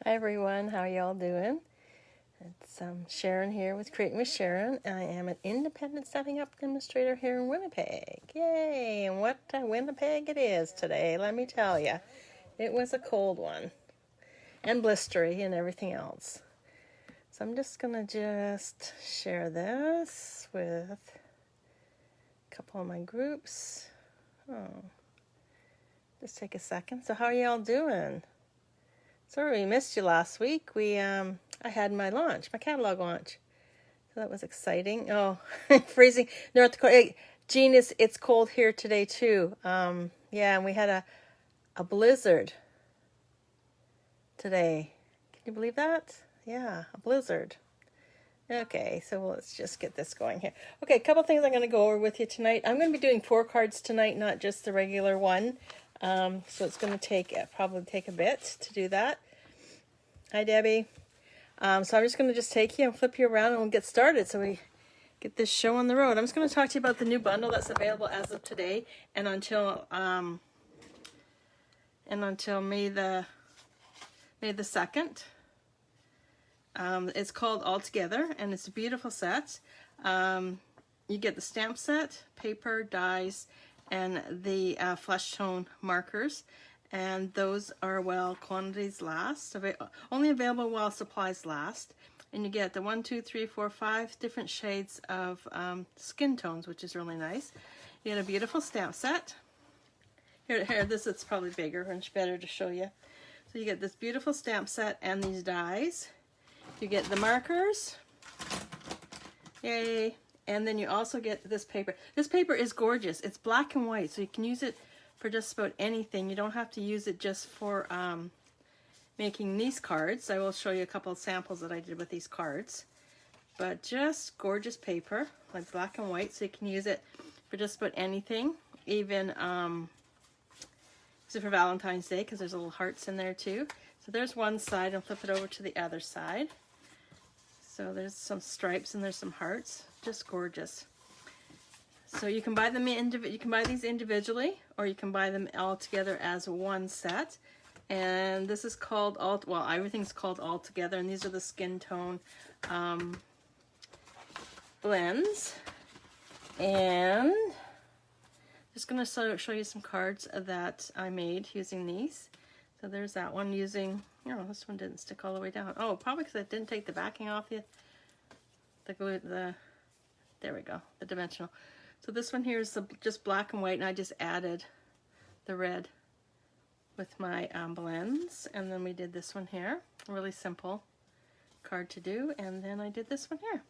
Hi everyone, how y'all doing? It's Sharon here with Creating with Sharon. I am an independent stepping up demonstrator here in Winnipeg. Yay! And what Winnipeg it is today, let me tell you. It was a cold one and blistery and everything else. So I'm just going to share this with a couple of my groups. Just take a second. So how are y'all doing? Sorry we missed you last week. I had my launch, my catalog launch. So that was exciting. Oh, freezing. North Dakota. Hey, Jean, it's cold here today too. Yeah, and we had a blizzard today. Can you believe that? Yeah, a blizzard. Okay, so let's just get this going here. Okay, a couple things I'm going to go over with you tonight. I'm going to be doing 4 cards tonight, not just the regular one. So it's going to probably take a bit to do that. Hi, Debbie. So I'm just going to take you and flip you around and we'll get started so we get this show on the road. I'm just going to talk to you about the new bundle that's available as of today and until May the 2nd. It's called All Together and it's a beautiful set. You get the stamp set, paper, dies, and the flesh tone markers, and those are while quantities last, only available while supplies last. And you get the 1, 2, 3, 4, 5 different shades of skin tones, which is really nice. You get a beautiful stamp set. Here, this is probably bigger and better to show you. So you get this beautiful stamp set and these dies. You get the markers. Yay. And then you also get this paper. This paper is gorgeous. It's black and white, so you can use it for just about anything. You don't have to use it just for making these cards. I will show you a couple of samples that I did with these cards. But just gorgeous paper, like black and white, so you can use it for just about anything. Even use it for Valentine's Day, because there's little hearts in there too. So there's one side, and flip it over to the other side. So there's some stripes and there's some hearts. Just gorgeous. So you can buy them you can buy these individually, or you can buy them all together as one set. And this is called everything's called All Together, and these are the skin tone blends. And just gonna show you some cards that I made using these. So there's that one using, this one didn't stick all the way down. Oh, probably because I didn't take the backing off the glue, there we go, the dimensional. So this one here is just black and white, and I just added the red with my blends. And then we did this one here, a really simple card to do. And then I did this one here,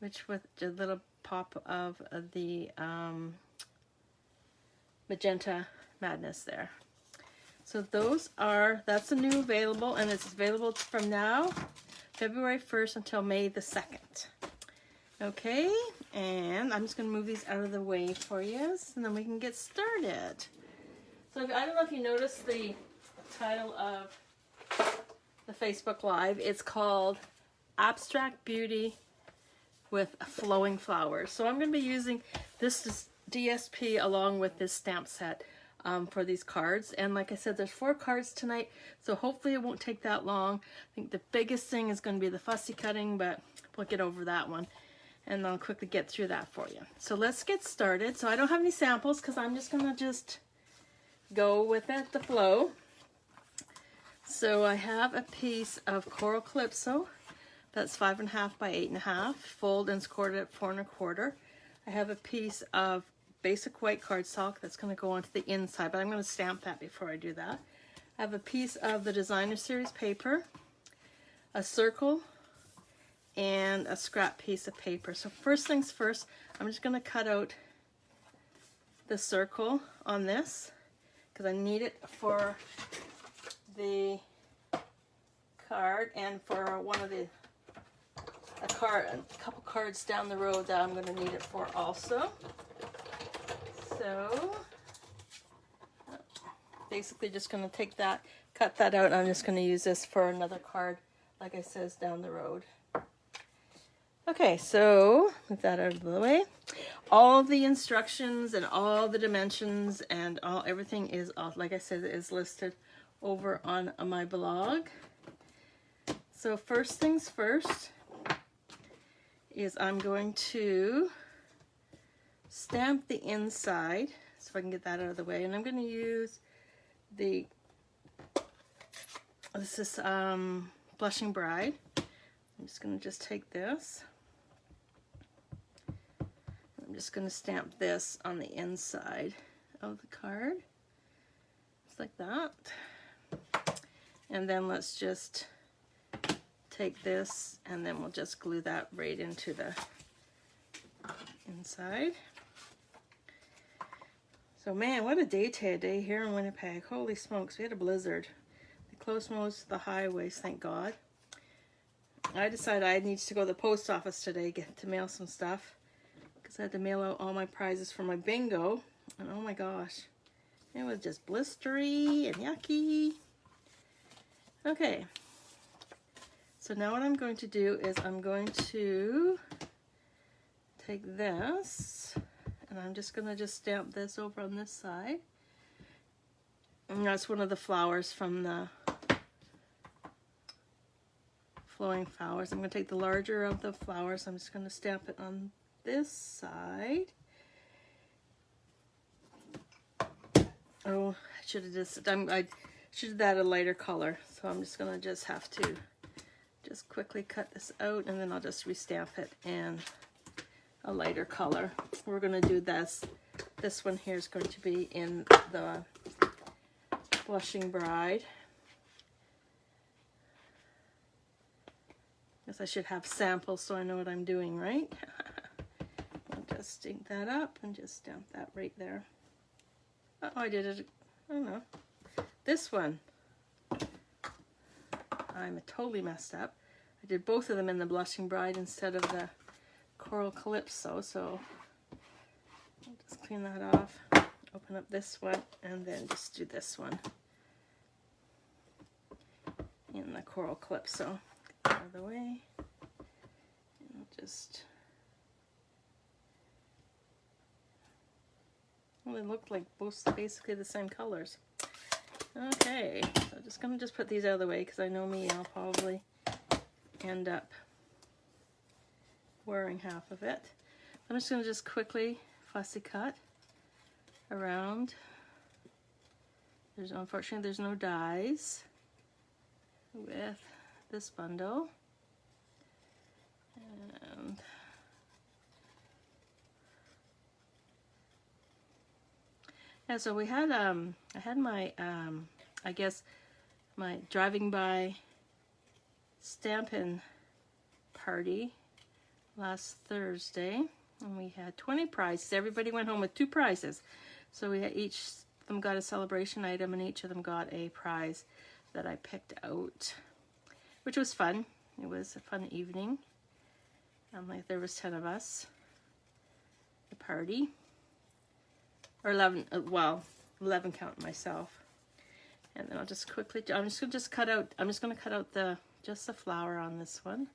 which with a little pop of the magenta madness there. So that's the new available, and it's available from now, February 1st until May the 2nd. Okay, and I'm just going to move these out of the way for you, and then we can get started. So I don't know if you noticed the title of the Facebook Live. It's called Abstract Beauty with Flowing Flowers. So I'm going to be using this DSP along with this stamp set for these cards. And like I said, there's 4 cards tonight, so hopefully it won't take that long. I think the biggest thing is going to be the fussy cutting, but we'll get over that one. And I'll quickly get through that for you. So let's get started. So I don't have any samples because I'm just going to go with the flow. So I have a piece of Coral Calypso that's 5.5 by 8.5, fold and scored at 4 1/4. I have a piece of basic white cardstock that's going to go onto the inside, but I'm going to stamp that before I do that. I have a piece of the Designer Series paper, a circle, and a scrap piece of paper. So first things first, I'm just going to cut out the circle on this because I need it for the card and for one of a couple cards down the road that I'm going to need it for also. So basically just going to cut that out, and I'm just going to use this for another card, like I says, down the road. Okay, so with that out of the way, all the instructions and all the dimensions and everything is, like I said, is listed over on my blog. So first things first is I'm going to stamp the inside, so if I can get that out of the way, and I'm going to use this is Blushing Bride. I'm just going to take this. I'm just going to stamp this on the inside of the card. Just like that. And then let's just take this and then we'll just glue that right into the inside. So man, what a day today here in Winnipeg. Holy smokes, we had a blizzard. They closed most of the highways, thank God. I decided I needed to go to the post office today to mail some stuff because I had to mail out all my prizes for my bingo. And oh my gosh, it was just blistery and yucky. Okay, so now what I'm going to do is I'm going to take this and I'm just going to stamp this over on this side. And that's one of the flowers from the Flowing Flowers. I'm going to take the larger of the flowers. I'm just going to stamp it on this side. Oh, I should have I should have that a lighter color. So I'm just going to have to quickly cut this out and then I'll just restamp it in a lighter color. We're going to do this. This one here is going to be in the Blushing Bride. Guess I should have samples so I know what I'm doing, right? I'll just ink that up and just stamp that right there. Oh, I did it. I don't know. This one, I'm totally messed up. I did both of them in the Blushing Bride instead of the Coral Calypso, so I'll just clean that off, open up this one, and then just do this one in the Coral Calypso. Get that out of the way, and I'll just, well, they look like both basically the same colors. Okay, so I'm just going to put these out of the way because I know me, I'll probably end up wearing half of it. I'm just going to quickly fussy cut around. Unfortunately, there's no dies with this bundle. And yeah, so we had I had my I guess my driving by stampin' party last Thursday, and we had 20 prizes. Everybody went home with 2 prizes. So we had each of them got a celebration item and each of them got a prize that I picked out, which was fun. It was a fun evening. Like there was 10 of us. The party. Or 11, well, 11 counting myself. And then I'll just quickly, I'm just going to cut out just the flower on this one.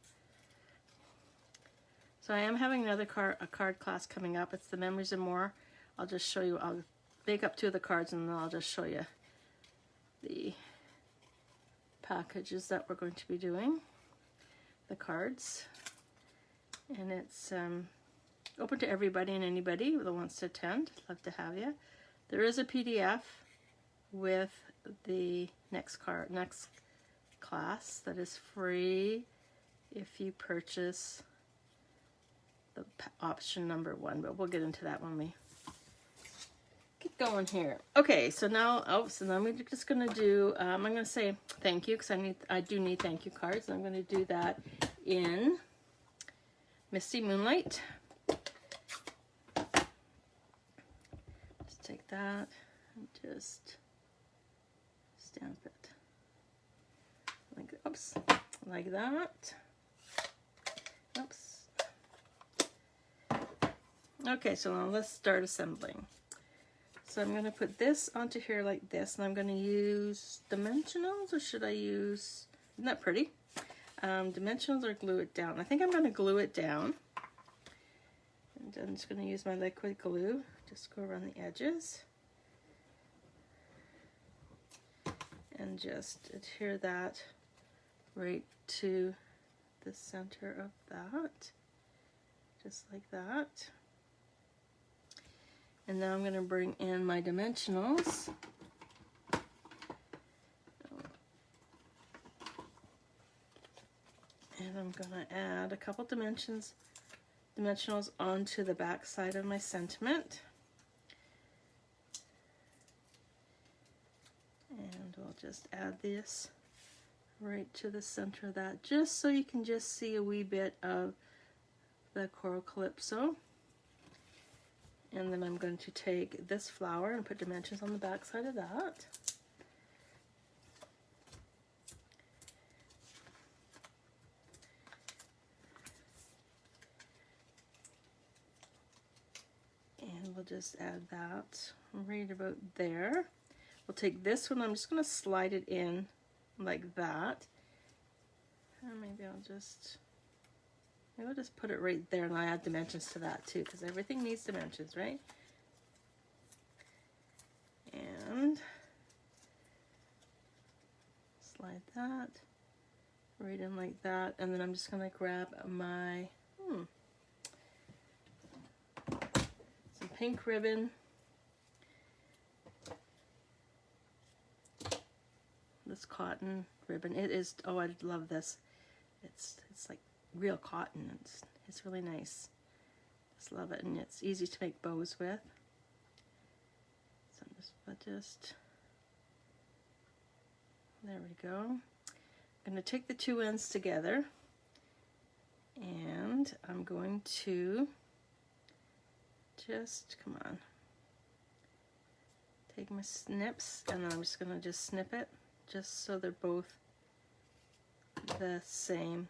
So I am having another card class coming up. It's the Memories and More. I'll just show you, I'll make up 2 of the cards and then I'll just show you the packages that we're going to be doing, the cards. And it's open to everybody and anybody that wants to attend. Love to have you. There is a PDF with the next class that is free if you purchase the option number 1, but we'll get into that when we get going here. Okay, so now, so now we're just gonna do, I'm gonna say thank you because I do need thank you cards, and I'm gonna do that in Misty Moonlight. Just take that and just stamp it like, oops, like that. Oops. Okay, so now let's start assembling. So I'm going to put this onto here like this, and I'm going to use dimensionals, or should I use, isn't that pretty? Dimensionals or glue it down. I think I'm going to glue it down. And I'm just going to use my liquid glue, just go around the edges. And and just adhere that right to the center of that, just like that. And now I'm going to bring in my dimensionals. And I'm going to add a couple dimensionals onto the back side of my sentiment. And we'll just add this right to the center of that, just so you can just see a wee bit of the coral calypso. And then I'm going to take this flower and put dimensions on the back side of that. And we'll just add that right about there. We'll take this one, I'm just going to slide it in like that. And maybe I'll just put it right there, and I add dimensions to that too, because everything needs dimensions, right? And slide that right in like that, and then I'm just going to grab my some pink ribbon. This cotton ribbon, it is, oh, I love this. It's like real cotton. It's really nice. Just love it, and it's easy to make bows with. So I'm just there we go. I'm going to take the two ends together, and I'm going to just, come on, take my snips, and then I'm just going to just snip it, just so they're both the same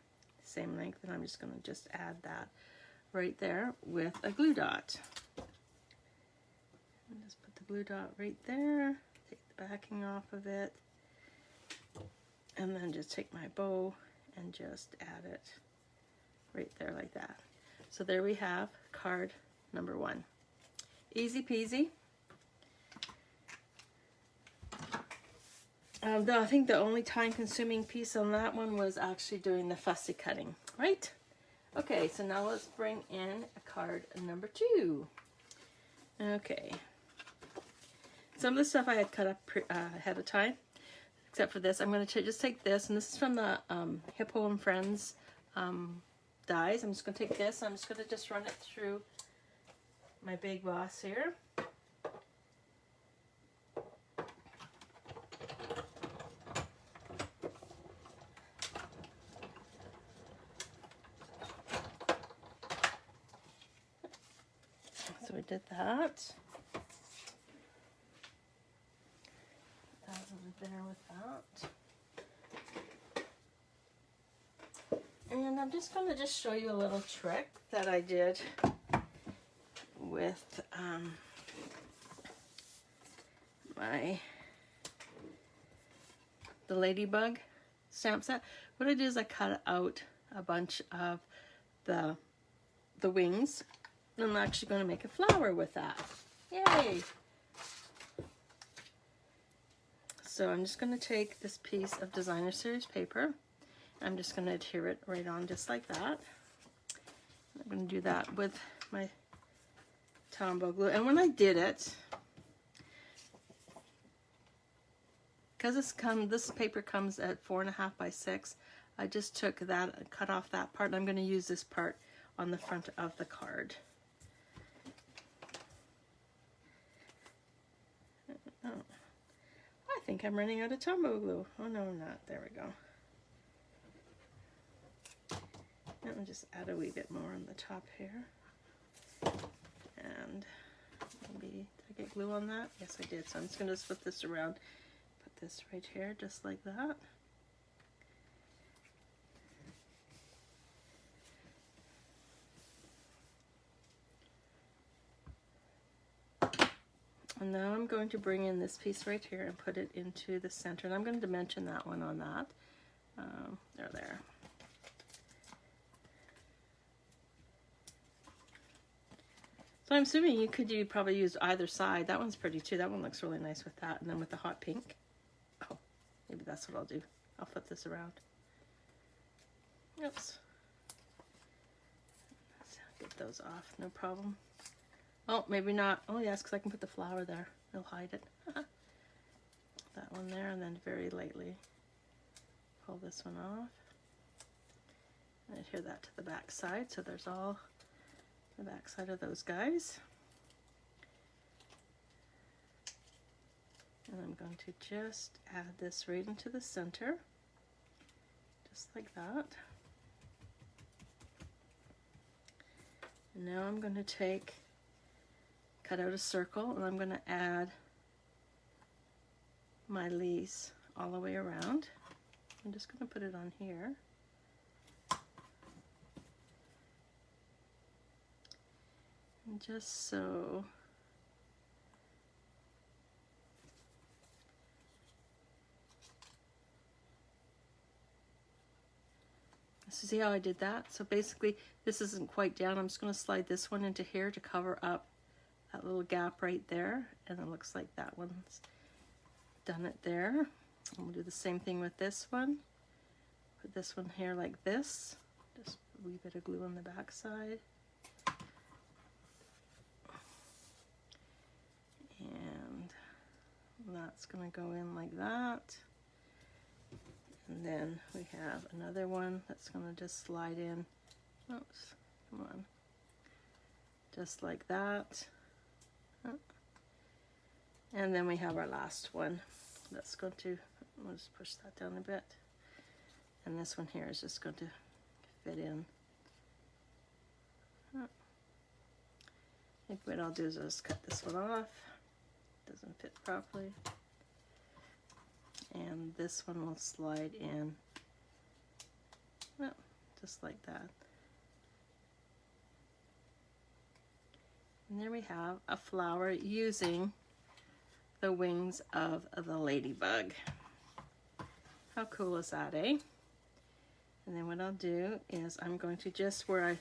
length, and I'm just going to just add that right there with a glue dot. And just put the glue dot right there, take the backing off of it, and then just take my bow and just add it right there like that. So there we have card number 1. Easy peasy. I think the only time-consuming piece on that one was actually doing the fussy cutting, right? Okay, so now let's bring in a card number 2. Okay. Some of the stuff I had cut up ahead of time, except for this. I'm going to just take this, and this is from the Hippo and Friends dies. I'm just going to take this, and I'm just going to just run it through my Big Boss here. So we did that. That over there with that. And I'm just going to just show you a little trick that I did with the ladybug stamp set. What I did is I cut out a bunch of the wings, and I'm actually going to make a flower with that. Yay! So I'm just going to take this piece of designer series paper. I'm just going to adhere it right on just like that. I'm going to do that with my Tombow glue. And when I did it, because this paper comes at 4.5 by 6, I just took that and cut off that part, and I'm going to use this part on the front of the card. Oh, I think I'm running out of Tombow glue. Oh no, I'm not. There we go. And I'll just add a wee bit more on the top here. And maybe, did I get glue on that? Yes, I did. So I'm just going to flip this around, put this right here, just like that. And now I'm going to bring in this piece right here and put it into the center. And I'm going to dimension that one on that. There. So I'm assuming you probably use either side. That one's pretty too. That one looks really nice with that. And then with the hot pink. Oh, maybe that's what I'll do. I'll flip this around. Oops. Let's get those off, no problem. Oh, maybe not. Oh yes, because I can put the flower there. It'll hide it. That one there, and then very lightly pull this one off. And adhere that to the back side, so there's all the back side of those guys. And I'm going to just add this right into the center, just like that. And now I'm going to cut out a circle, and I'm going to add my leaves all the way around. I'm just going to put it on here. And just so. So see how I did that? So basically this isn't quite down. I'm just going to slide this one into here to cover up that little gap right there, and it looks like that one's done it there. And we'll do the same thing with this one. Put this one here like this. Just a wee bit of glue on the back side. And that's going to go in like that. And then we have another one that's going to just slide in. Oops, come on. Just like that. And then we have our last one that's going to, we'll just push that down a bit. And this one here is just going to fit in. I think what I'll do is I'll just cut this one off. Doesn't fit properly. And this one will slide in, well, just like that. And there we have a flower using the wings of the ladybug. How cool is that, eh? And then what I'll do is I'm going to just when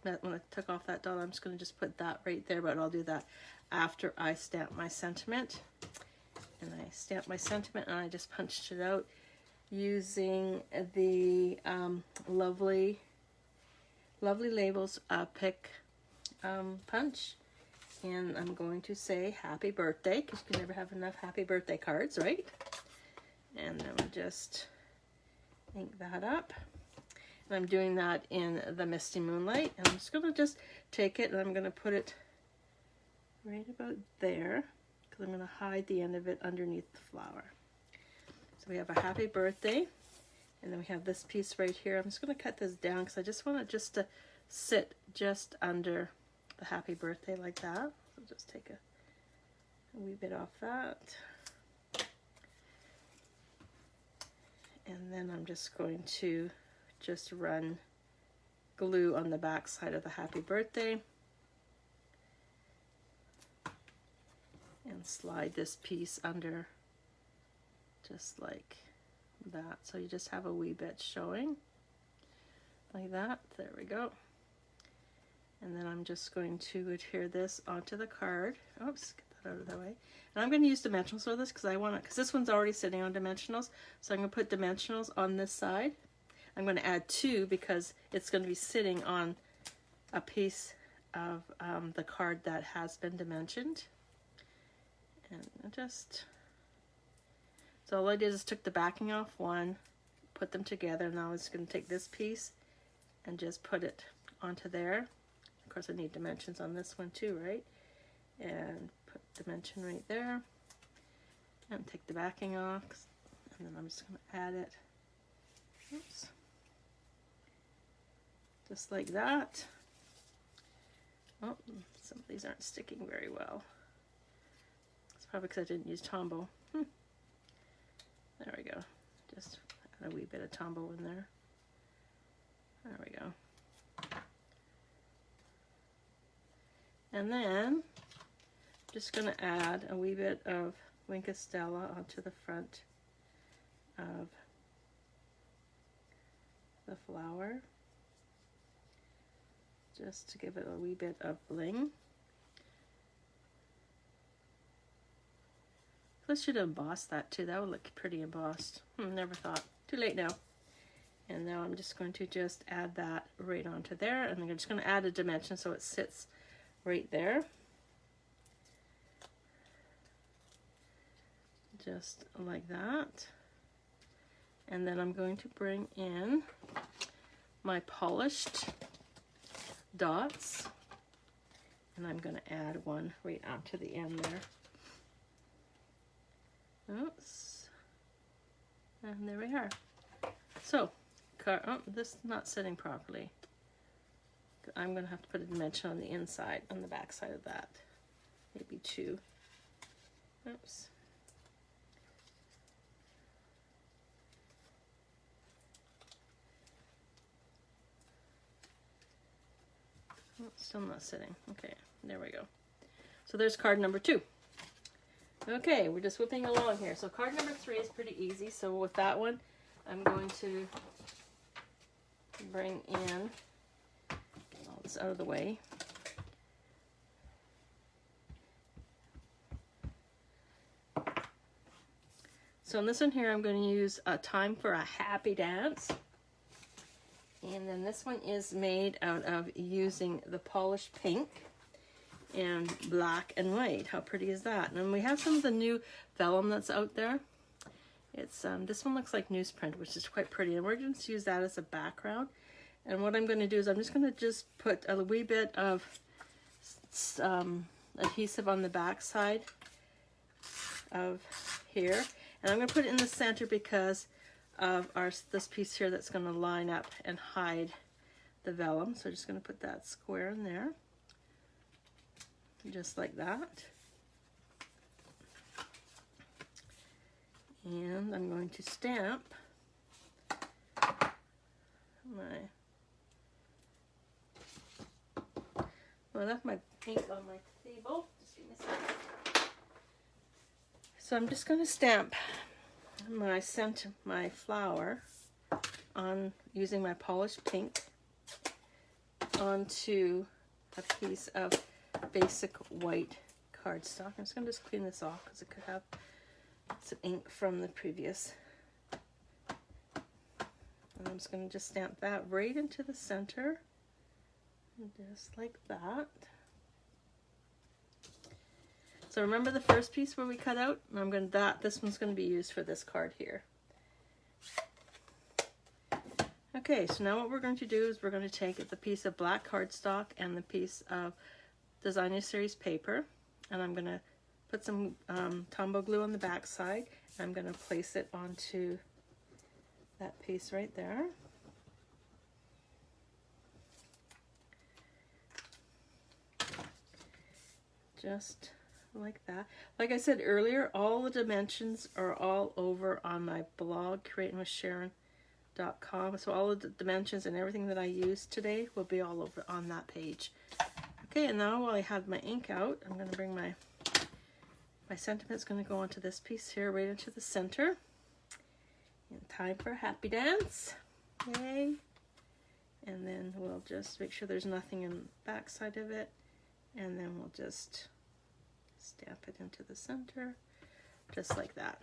I took off that dot, I'm just going to just put that right there, but I'll do that after I stamp my sentiment. And I stamped my sentiment, and I just punched it out using the lovely Labels Pick punch. And I'm going to say happy birthday, because you can never have enough happy birthday cards, right? And then we'll just ink that up. And I'm doing that in the Misty Moonlight. And I'm just going to just take it, and I'm going to put it right about there. I'm going to hide the end of it underneath the flower. So we have a happy birthday, and then we have this piece right here. I'm just going to cut this down because I just want it just to sit just under the happy birthday like that. So just take a wee bit off that. And then I'm just going to just run glue on the back side of the happy birthday. And slide this piece under just like that. So you just have a wee bit showing like that. There we go. And then I'm just going to adhere this onto the card. Oops, get that out of the way. And I'm going to use dimensionals for this because I want it, because this one's already sitting on dimensionals. So I'm going to put dimensionals on this side. I'm going to add 2 because it's going to be sitting on a piece of the card that has been dimensioned. And so all I did is took the backing off one, put them together, and now I was going to take this piece and just put it onto there. Of course I need dimensions on this one too, right? And put dimension right there, and take the backing off, and then I'm just going to add it, oops, just like that. Oh, some of these aren't sticking very well. Probably because I didn't use Tombow. There we go. Just add a wee bit of Tombow in there. There we go. And then I'm just going to add a wee bit of Wink of Stella onto the front of the flower, just to give it a wee bit of bling. Plus should emboss that too. That would look pretty embossed. Never thought. Too late now. And now I'm just going to just add that right onto there. And I'm just going to add a dimension so it sits right there. Just like that. And then I'm going to bring in my polished dots. And I'm going to add one right onto the end there. Oops. And there we are. So, oh, this is not sitting properly. I'm going to have to put a dimension on the inside, on the back side of that. Maybe 2. Oops. Oh, still not sitting. Okay, there we go. So there's card number 2. Okay, we're just whipping along here. So card number 3 is pretty easy. So with that one, I'm going to bring in, get all this out of the way. So in this one here, I'm going to use a Time for a Happy Dance. And then this one is made out of using the polished pink and black and white. How pretty is that? And we have some of the new vellum that's out there. It's this one looks like newsprint, which is quite pretty, and we're going to use that as a background. And what I'm going to do is I'm just going to put a wee bit of adhesive on the back side of here, and I'm going to put it in the center because of this piece here that's going to line up and hide the vellum. So I'm just going to put that square in there. Just like that. And I'm going to stamp I left my ink on my table. Just give me a second. So I'm just going to stamp my flower on using my polished pink onto a piece of basic white cardstock. I'm just going to clean this off because it could have some ink from the previous. And I'm just going to stamp that right into the center, just like that. So remember the first piece where we cut out? And this one's going to be used for this card here. Okay, so now what we're going to do is we're going to take the piece of black cardstock and the piece of Designer Series paper, and I'm going to put some Tombow glue on the back side. I'm going to place it onto that piece right there. Just like that. Like I said earlier, all the dimensions are all over on my blog, creatingwithsharon.com. So all of the dimensions and everything that I used today will be all over on that page. Okay, and now while I have my ink out, I'm going to bring my sentiment's going to go onto this piece here, right into the center. And Time for a Happy Dance. Yay! And then we'll just make sure there's nothing in the back side of it. And then we'll just stamp it into the center, just like that.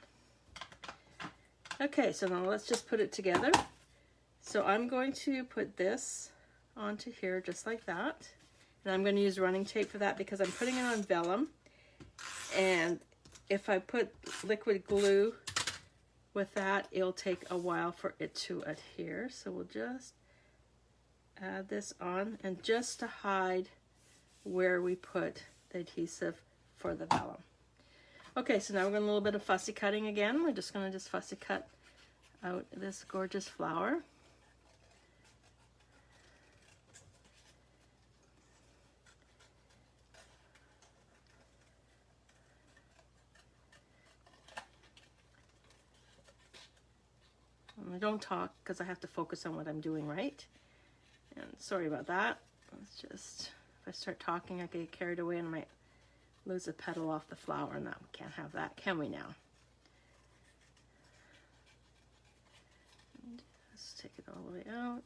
Okay, so now let's just put it together. So I'm going to put this onto here, just like that. And I'm going to use running tape for that because I'm putting it on vellum. And if I put liquid glue with that, it'll take a while for it to adhere. So we'll just add this on, and just to hide where we put the adhesive for the vellum. Okay, so now we're going to a little bit of fussy cutting again. We're just going to fussy cut out this gorgeous flower. And I don't talk because I have to focus on what I'm doing, right? And sorry about that. It's just, if I start talking, I get carried away and I might lose a petal off the flower, and that, we can't have that, can we now? And just take it all the way out.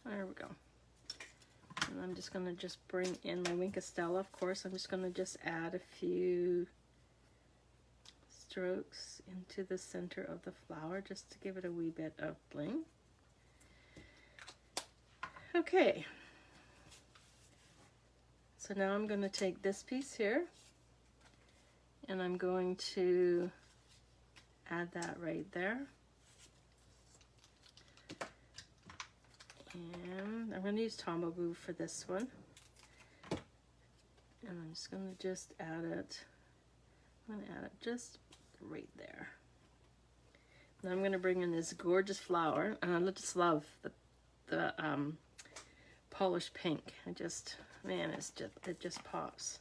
There we go. And just going to just bring in my Wink of Stella, of course. I'm just going to just add a few strokes into the center of the flower just to give it a wee bit of bling. Okay. So now I'm going to take this piece here and I'm going to add that right there. And I'm going to use Tombow glue for this one. And I'm just going to just add it. I'm going to add it just right there. Now I'm going to bring in this gorgeous flower, and I just love the polished pink. Man, it just pops.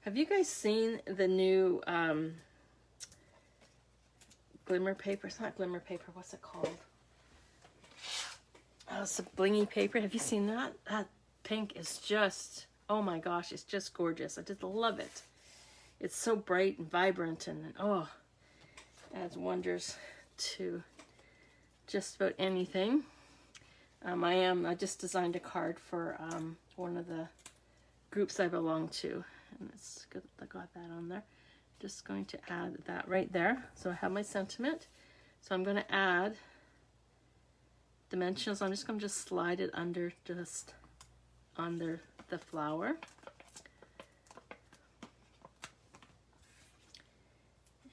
Have you guys seen the new glimmer paper? It's not glimmer paper. What's it called? Oh, it's a blingy paper. Have you seen that? That pink is just, oh my gosh, it's just gorgeous. I just love it. It's so bright and vibrant, and oh, adds wonders to just about anything. I just designed a card for one of the groups I belong to, and it's good I got that on there. Just going to add that right there. So I have my sentiment. So I'm going to add dimensionals. I'm just going to slide it under the flower.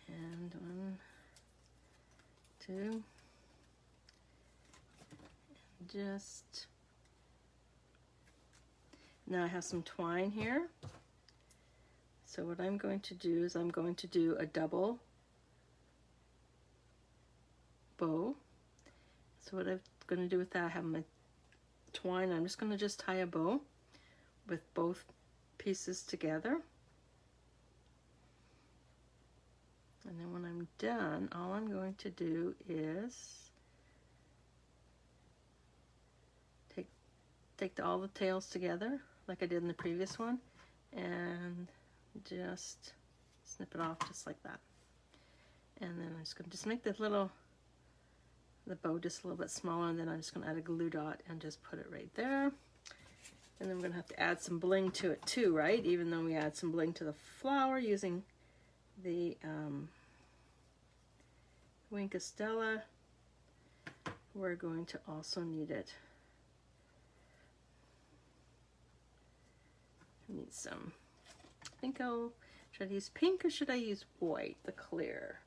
And 1, 2, just now I have some twine here. So what I'm going to do is I'm going to do a double bow. So what I'm going to do with that, I have my twine. I'm just going to just tie a bow with both pieces together. And then when I'm done, all I'm going to do is take all the tails together like I did in the previous one and just snip it off just like that. And then I'm just going to make the bow just a little bit smaller, and then I'm just going to add a glue dot and just put it right there. And then we're going to have to add some bling to it too, right? Even though we add some bling to the flower using the Wink of Stella, we're going to also need it. I need some, should I use pink or should I use white, the clear?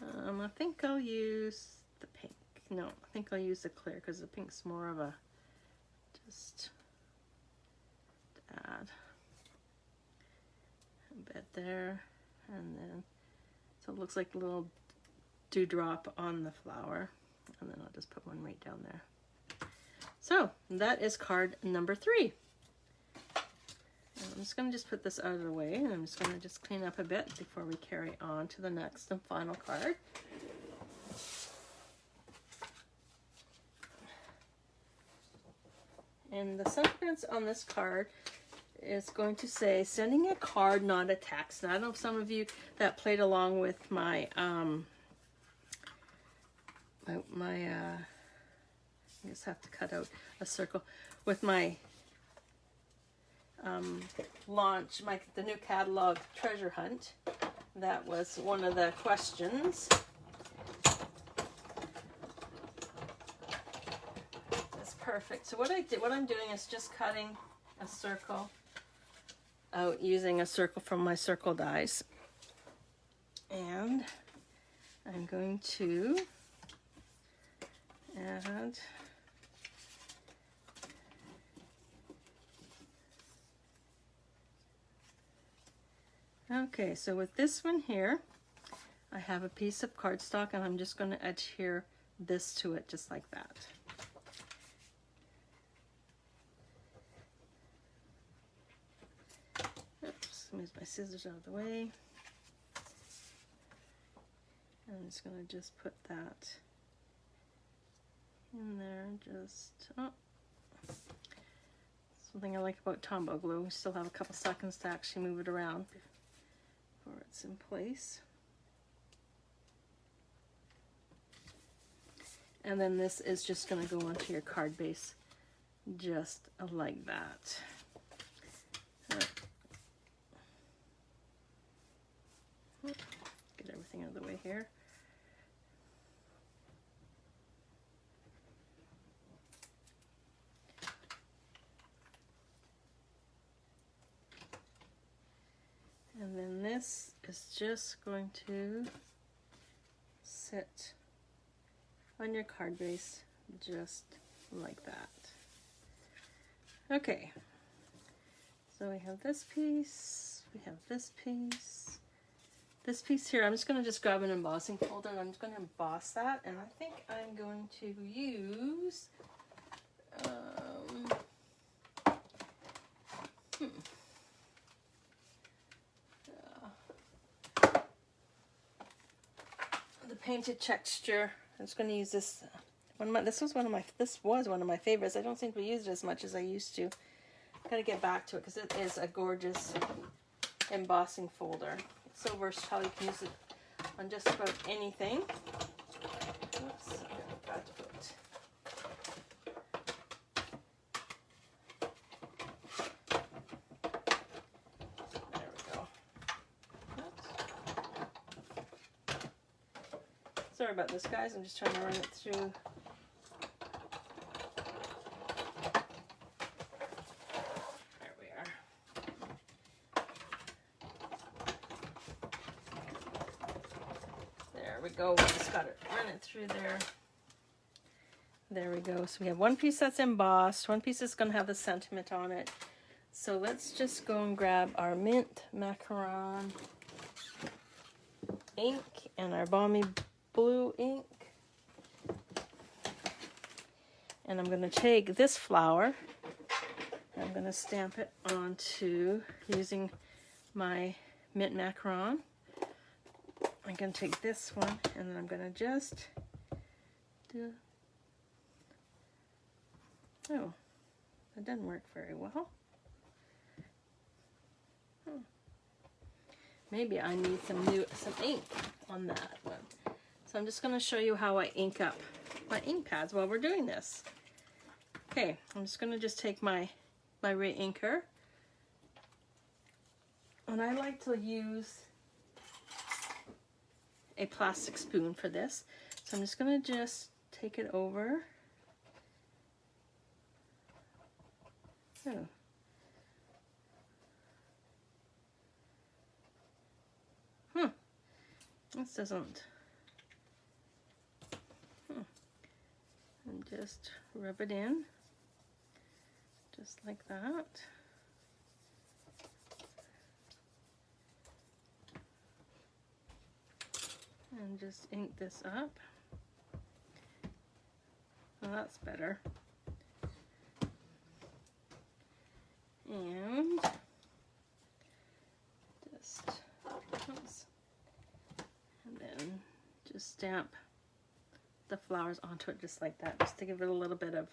I think I'll use the pink. No, I think I'll use the clear because the pink's more of a, just to add a bit there, and then, so it looks like a little dewdrop on the flower, and then I'll just put one right down there. So that is card number 3. I'm just going to just put this out of the way, and I'm just going to just clean up a bit before we carry on to the next and final card. And the sentiments on this card is going to say, sending a card, not a text. Now, I know some of you that played along with my, I just have to cut out a circle, with my launch, the new catalog treasure hunt. That was one of the questions. That's perfect. So what I'm doing is just cutting a circle out using a circle from my circle dies, and I'm going to add okay, so with this one here, I have a piece of cardstock, and I'm just going to adhere this to it just like that. Oops, move my scissors out of the way. I'm just going to just put that in there, something I like about Tombow glue, we still have a couple seconds to actually move it around before it's in place. And then this is just going to go onto your card base just like that. Get everything out of the way here. And then this is just going to sit on your card base just like that. Okay, so we have this piece, we have this piece. This piece here, I'm just going to just grab an embossing folder and I'm just going to emboss that. And I think I'm going to use the painted texture. I'm just going to use this. This was one of my favorites. I don't think we used it as much as I used to. Gotta get back to it because it is a gorgeous embossing folder. It's so versatile. You can use it on just about anything. Oops, I forgot to put. There we go. Oops. Sorry about this, guys. I'm just trying to run it through. There we go. We just got to run it through there. There we go. So we have one piece that's embossed, one piece that's going to have the sentiment on it. So let's just go and grab our mint macaron ink and our balmy blue ink. And I'm going to take this flower and I'm going to stamp it onto using my mint macaron. I'm going to take this one and then I'm going to just do... Oh, that doesn't work very well. Maybe I need some ink on that one. So I'm just going to show you how I ink up my ink pads while we're doing this. Okay, I'm just going to just take my Ray inker. And I like to use a plastic spoon for this. So I'm just going to just take it over. Oh. This doesn't. And just rub it in, just like that. And just ink this up. Well, that's better. And just, oops, and then just stamp the flowers onto it just like that, just to give it a little bit of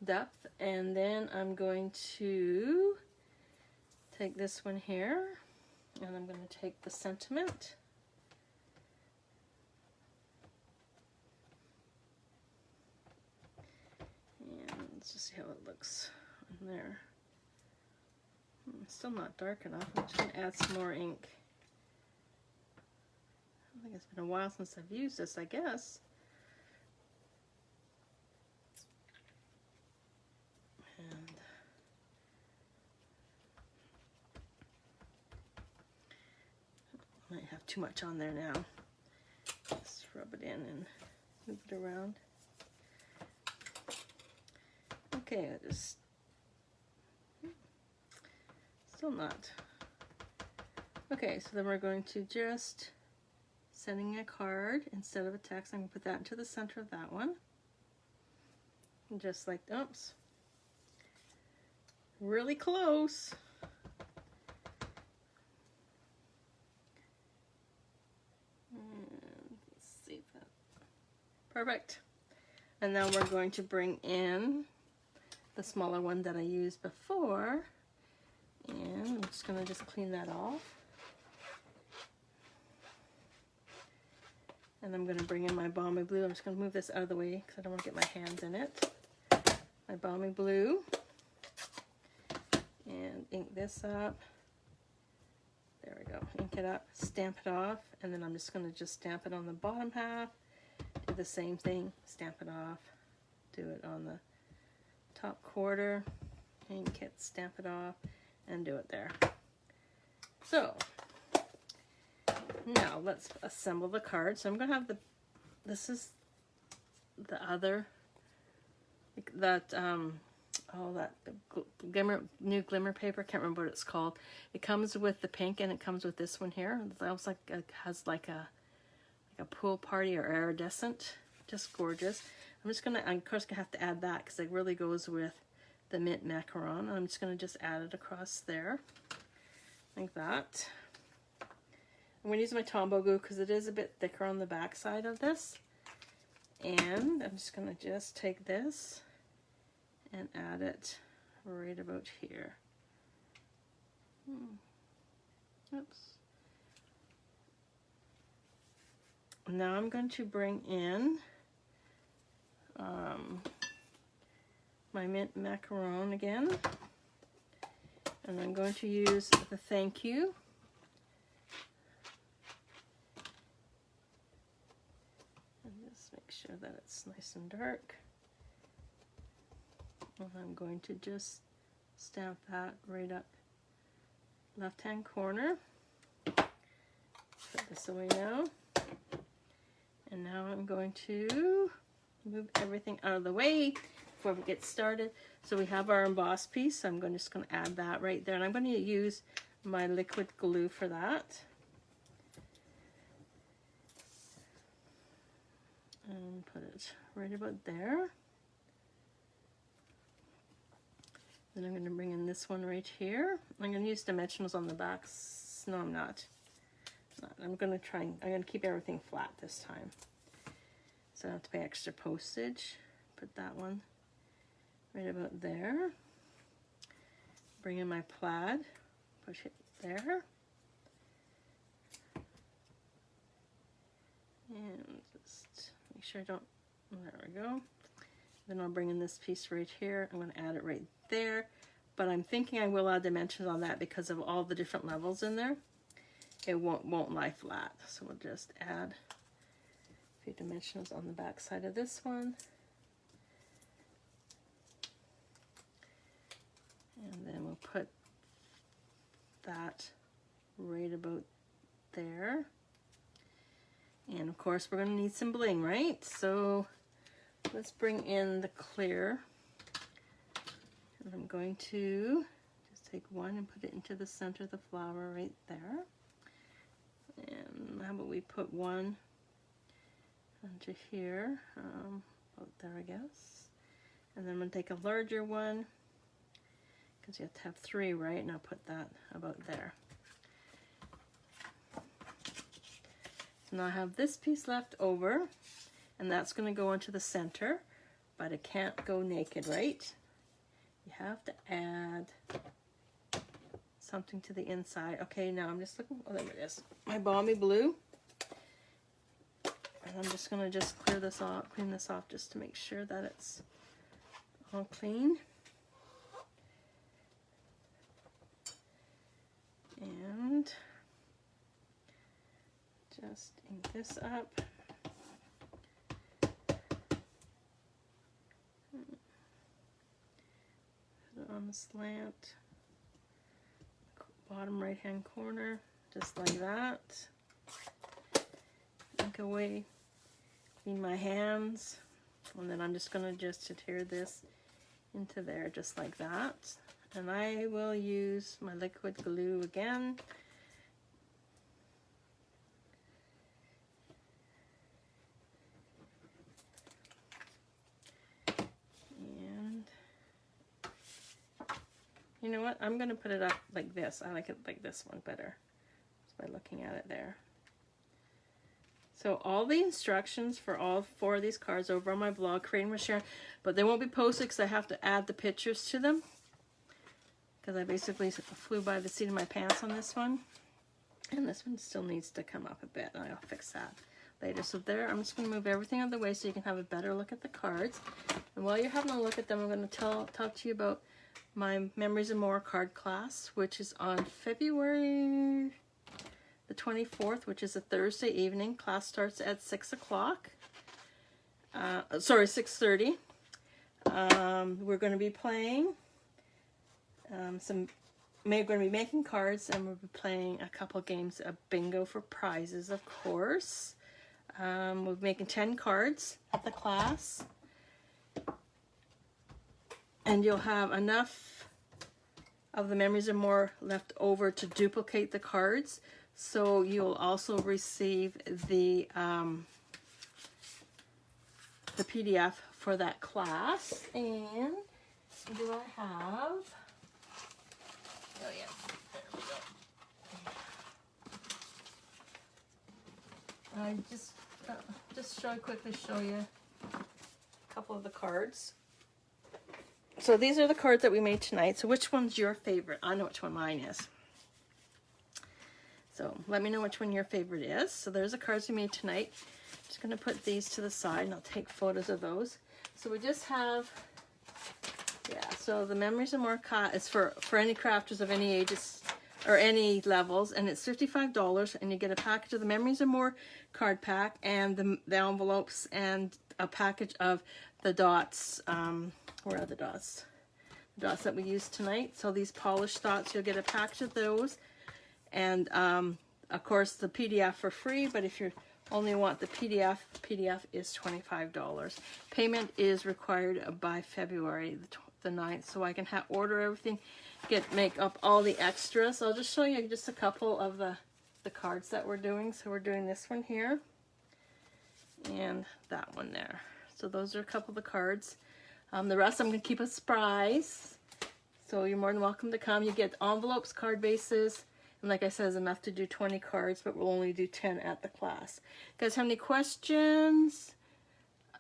depth. And then I'm going to take this one here and I'm going to take the sentiment. And let's just see how it looks on there. It's still not dark enough. I'm just going to add some more ink. I think it's been a while since I've used this, I guess. And I might have too much on there now. Just rub it in and move it around. Okay, I just still not. Okay, so then we're going to just sending a card instead of a text. I'm going to put that into the center of that one. And just like, oops. Really close. And let's see that. Perfect. And now we're going to bring in the smaller one that I used before. And I'm just going to just clean that off. And I'm going to bring in my balmy blue. I'm just going to move this out of the way because I don't want to get my hands in it. my balmy blue and ink this up. There we go. Ink it up, stamp it off, and then I'm just going to just stamp it on the bottom half. Do the same thing, stamp it off. Do it on the top quarter, ink it, stamp it off, and do it there. So now let's assemble the card. So I'm going to have this is the other, that new glimmer paper. Can't remember what it's called. It comes with the pink and it comes with this one here. It looks like it has like a pool party or iridescent. Just gorgeous. I'm just gonna, of course, gonna have to add that because it really goes with the mint macaron. I'm just gonna just add it across there like that. I'm gonna use my Tombow glue because it is a bit thicker on the back side of this. And I'm just gonna just take this and add it right about here. Oops. Now I'm going to bring in my mint macaron again, and I'm going to use the thank you. And just make sure that it's nice and dark. And I'm going to just stamp that right up left hand corner. Put this away now. And now I'm going to move everything out of the way before we get started. So we have our embossed piece. So I'm just going to add that right there. And I'm going to use my liquid glue for that. And put it right about there. Then I'm going to bring in this one right here. I'm going to use dimensionals on the backs. No, I'm not. I'm going to keep everything flat this time. So I don't have to pay extra postage. Put that one right about there. Bring in my plaid. Push it there. And just make sure I don't, there we go. Then I'll bring in this piece right here. I'm going to add it right there. But I'm thinking I will add dimensions on that because of all the different levels in there. It won't lie flat. So we'll just add a few dimensionals on the back side of this one. And then we'll put that right about there. And of course we're going to need some bling, right? So let's bring in the clear. And I'm going to just take one and put it into the center of the flower right there. And how about we put one onto here, about there I guess. And then I'm going to take a larger one, because you have to have 3, right? And I'll put that about there. So now I have this piece left over, and that's going to go into the center, but it can't go naked, right? You have to add something to the inside. Okay, now I'm just looking, oh there it is, my balmy blue. And I'm just gonna just clean this off just to make sure that it's all clean. And just ink this up. Put it on the slant. Bottom right hand corner, just like that. Ink away, clean my hands, and then I'm just going to just adhere this into there just like that. And I will use my liquid glue again. You know what? I'm going to put it up like this. I like it like this one better, just by looking at it there. So all the instructions for all 4 of these cards over on my blog, Creating with Sharon, but they won't be posted because I have to add the pictures to them. Because I basically flew by the seat of my pants on this one. And this one still needs to come up a bit, and I'll fix that later. So there, I'm just going to move everything out of the way so you can have a better look at the cards. And while you're having a look at them, I'm going to talk to you about my Memories and More card class, which is on February the 24th, which is a Thursday evening. Class starts at 6 o'clock. Sorry, 6:30. We're going to be playing we're going to be making cards, and we'll be playing a couple games of bingo for prizes, of course. We're making 10 cards at the class, and you'll have enough of the Memories and More left over to duplicate the cards. So you'll also receive the PDF for that class. And do I have? Oh yeah, there we go. I just quickly show you a couple of the cards. So these are the cards that we made tonight. So which one's your favorite? I know which one mine is. So let me know which one your favorite is. So there's the cards we made tonight. Just going to put these to the side, and I'll take photos of those. So we just have, yeah, so the Memories and More is for any crafters of any ages or any levels, and it's $55, and you get a package of the Memories and More card pack and the envelopes and a package of the dots. Where are the dots? The dots that we used tonight. So these polished dots, you'll get a package of those, and of course the PDF for free, but if you only want the PDF is $25. Payment is required by February the 9th, so I can order everything, make up all the extras. So I'll just show you just a couple of the cards that we're doing. So we're doing this one here and that one there. So those are a couple of the cards. The rest I'm going to keep a surprise, so you're more than welcome to come. You get envelopes, card bases, and like I said, it's enough to do 20 cards, but we'll only do 10 at the class. You guys have any questions?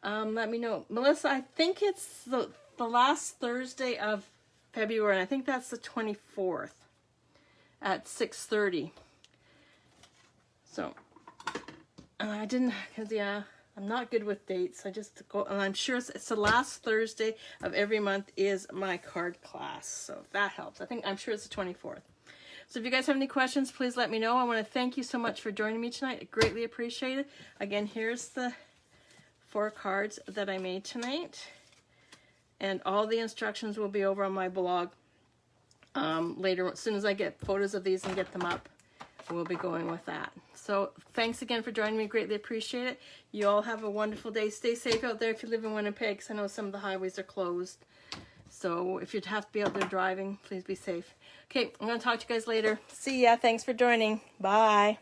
Let me know. Melissa, I think it's the last Thursday of February, and I think that's the 24th at 6:30. So, I didn't, because yeah, I'm not good with dates. I just go, and I'm sure it's the last Thursday of every month is my card class. So that helps. I'm sure it's the 24th. So if you guys have any questions, please let me know. I want to thank you so much for joining me tonight. I greatly appreciate it. Again, here's the 4 cards that I made tonight. And all the instructions will be over on my blog later. As soon as I get photos of these and get them up, we'll be going with that. So thanks again for joining me. Greatly appreciate it. You all have a wonderful day. Stay safe out there if you live in Winnipeg, because I know some of the highways are closed. So if you'd have to be out there driving, please be safe. Okay, I'm going to talk to you guys later. See ya. Thanks for joining. Bye.